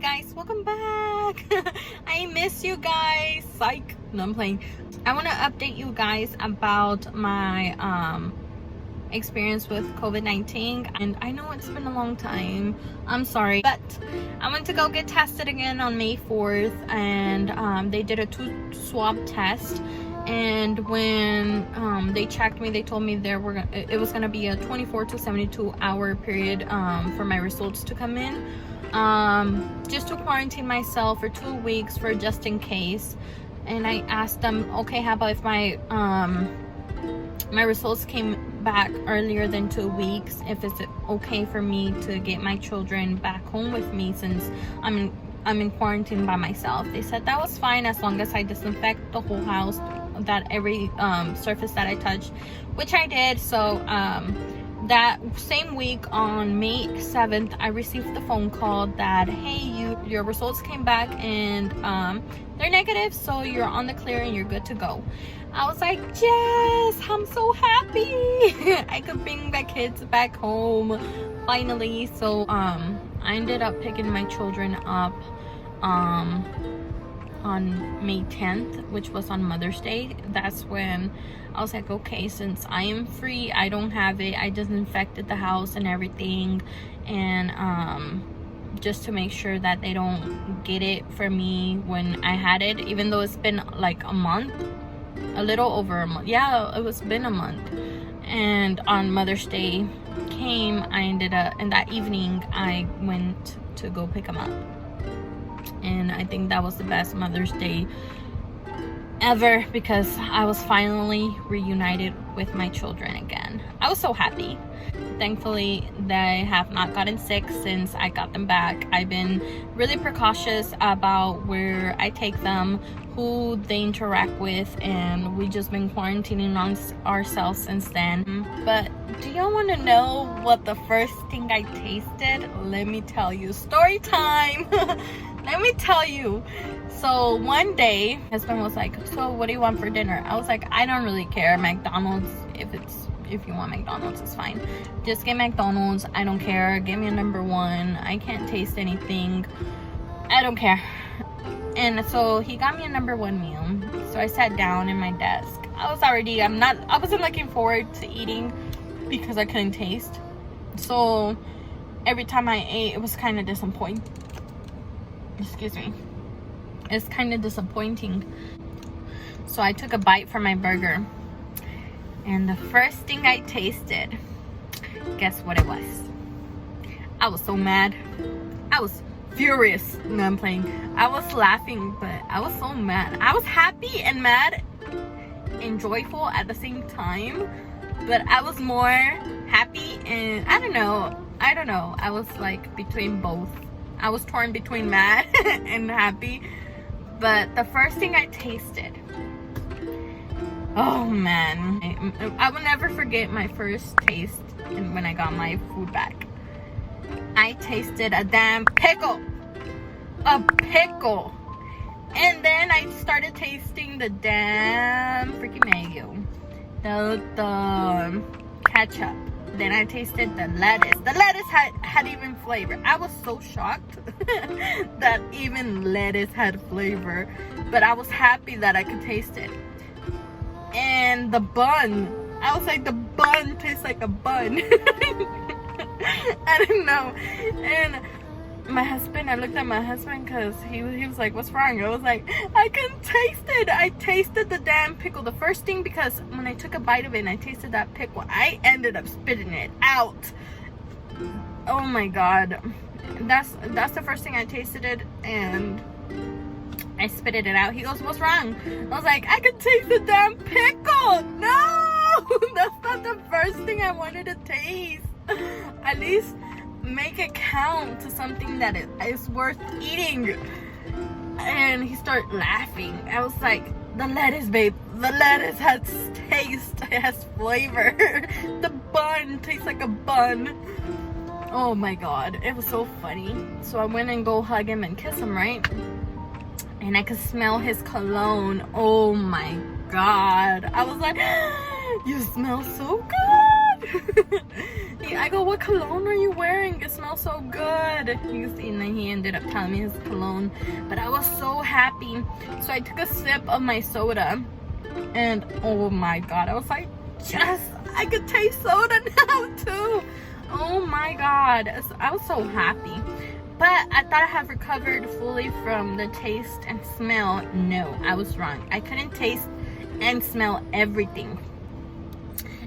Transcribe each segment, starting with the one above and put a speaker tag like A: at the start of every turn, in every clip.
A: guys, welcome back. I miss you guys. Psych. No, I'm playing. I want to update you guys about my experience with COVID-19, and I know it's been a long time. I'm sorry, but I went to go get tested again on May 4th, and they did a 2 swab test. And when they checked me, they told me it was gonna be a 24 to 72 hour period for my results to come in, just to quarantine myself for 2 weeks for just in case. And I asked them, okay, how about if my results came back earlier than 2 weeks, if it's okay for me to get my children back home with me since I'm in quarantine by myself. They said that was fine as long as I disinfect the whole house, that every surface that I touched, which I did. So that same week on May 7th, I received the phone call that, hey, your results came back and they're negative, so you're on the clear and you're good to go. I was like, yes, I'm so happy. I could bring my kids back home finally. So I ended up picking my children up on May 10th, which was on Mother's Day. That's when I was like, okay, since I am free, I don't have it, I disinfected the house and everything, and just to make sure that they don't get it for me when I had it, even though it's been like a month, a little over a month. Yeah, it was been a month. And on Mother's Day came, I ended up, and that evening I went to go pick them up. And I think that was the best Mother's Day ever, because I was finally reunited with my children again. I was so happy. Thankfully, they have not gotten sick since I got them back. I've been really precautious about where I take them, who they interact with, and we just been quarantining on ourselves since then. But do y'all want to know what the first thing I tasted? Let me tell you. Story time. Let me tell you. So one day, my husband was like, so what do you want for dinner? I was like, I don't really care. McDonald's, if you want McDonald's, it's fine. Just get McDonald's. I don't care. Give me a number one. I can't taste anything. I don't care. And so he got me a number one meal. So I sat down in my desk. I wasn't looking forward to eating because I couldn't taste. So every time I ate, it was kind of disappointing. Excuse me. It's kind of disappointing. So I took a bite from my burger, and the first thing I tasted, guess what it was? I was so mad. I was furious. No, I'm playing. I was laughing, but I was so mad. I was happy and mad and joyful at the same time, but I was more happy, and I don't know. I was like between both. I was torn between mad and happy. But the first thing I tasted, oh man, I will never forget my first taste when I got my food back. I tasted a damn pickle. A pickle. And then I started tasting the damn freaking mayo. The ketchup. Then I tasted the lettuce. The lettuce had even flavor. I was so shocked that even lettuce had flavor. But I was happy that I could taste it. And the bun. I was like, the bun tastes like a bun. I didn't know. And I looked at my husband because he was like, what's wrong? I was like, I couldn't taste it. I tasted the damn pickle. The first thing, because when I took a bite of it and I tasted that pickle, I ended up spitting it out. Oh my god. That's the first thing I tasted it, and I spitted it out. He goes, what's wrong? I was like, I could taste the damn pickle. No, that's not the first thing I wanted to taste. At least make it count to something that is worth eating. And he started laughing. I was like, the lettuce, babe. The lettuce has taste. It has flavor. The bun tastes like a bun. Oh my god, it was so funny. So I went and go hug him and kiss him, right? And I could smell his cologne. Oh my god. I was like, you smell so good. I go, what cologne are you wearing? It smells so good. And he ended up telling me his cologne. But I was so happy. So I took a sip of my soda. And oh my god, I was like, yes, I could taste soda now too. Oh my god, I was so happy. But I thought I had recovered fully from the taste and smell. No, I was wrong. I couldn't taste and smell everything.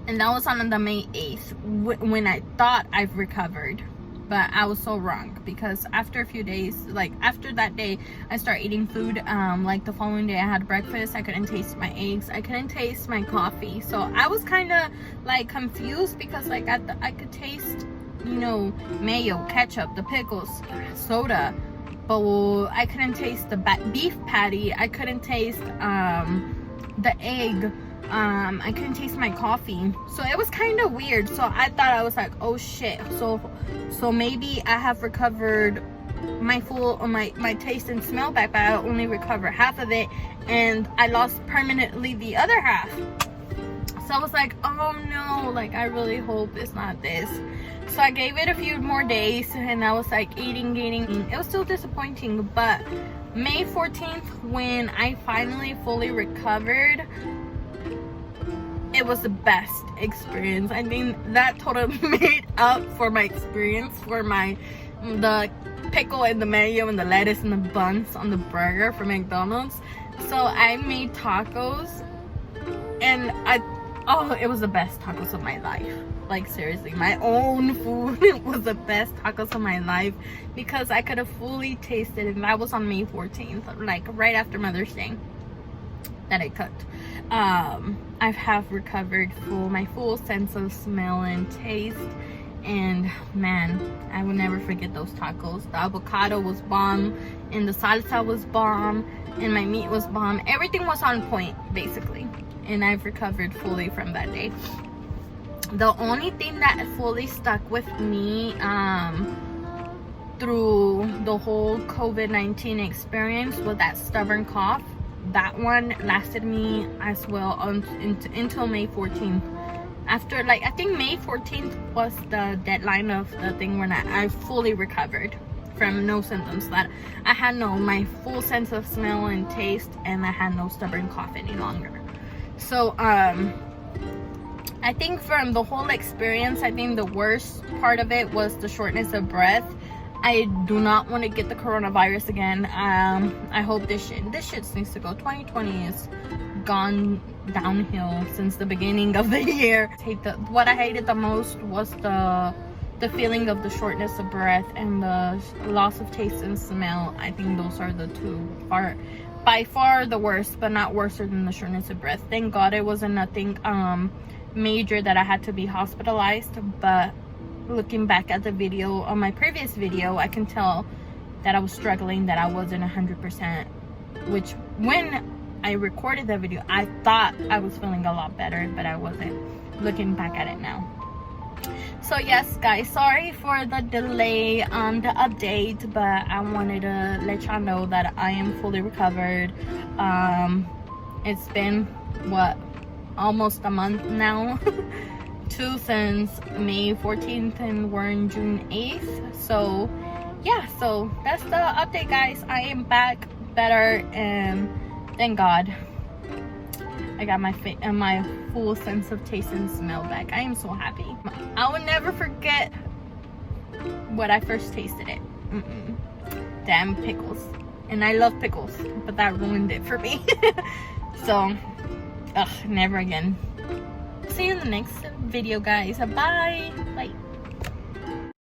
A: And that was on the May 8th when I thought I've recovered. But I was so wrong, because after a few days, like after that day, I started eating food. Like the following day I had breakfast, I couldn't taste my eggs, I couldn't taste my coffee. So I was kind of like confused, because like I could taste, you know, mayo, ketchup, the pickles, soda, but I couldn't taste the beef patty. I couldn't taste the egg. I couldn't taste my coffee. So it was kind of weird. So I thought, I was like, oh shit, so maybe I have recovered my taste and smell back, but I only recovered half of it, and I lost permanently the other half. So I was like, oh no, like I really hope it's not this. So I gave it a few more days, and I was like eating. It was still disappointing, but May 14th, when I finally fully recovered, it was the best experience. I mean, that totally made up for my experience, for the pickle and the mayo and the lettuce and the buns on the burger from McDonald's. So I made tacos, and it was the best tacos of my life. Like seriously, my own food was the best tacos of my life, because I could have fully tasted it. And that was on May 14th, like right after Mother's Day that I cooked. I have recovered my full sense of smell and taste, and man, I will never forget those tacos. The avocado was bomb, and the salsa was bomb, and my meat was bomb. Everything was on point basically, and I've recovered fully from that day. The only thing that fully stuck with me through the whole COVID-19 experience was that stubborn cough. That one lasted me as well until May 14th. After, like, I think May 14th was the deadline of the thing when I fully recovered from no symptoms. That I had my full sense of smell and taste, and I had no stubborn cough any longer. So I think from the whole experience, I think the worst part of it was the shortness of breath. I do not want to get the coronavirus again. I hope this shit needs to go. 2020 is gone downhill since the beginning of the year. What I hated the most was the feeling of the shortness of breath and the loss of taste and smell. I think those are the two by far the worst, but not worse than the shortness of breath. Thank God it wasn't nothing major that I had to be hospitalized, but looking back at the video, on my previous video, I can tell that I was struggling, that I wasn't 100%, which when I recorded that video, I thought I was feeling a lot better, but I wasn't, looking back at it now. So yes guys, sorry for the delay on the update, but I wanted to let y'all know that I am fully recovered. It's been what, almost a month now since May 14th, and we're in June 8th. So yeah, so that's the update guys. I am back better, and thank God I got my full sense of taste and smell back. I am so happy. I will never forget what I first tasted it. Damn pickles. And I love pickles, but that ruined it for me. So never again. See you in the next video guys. Bye.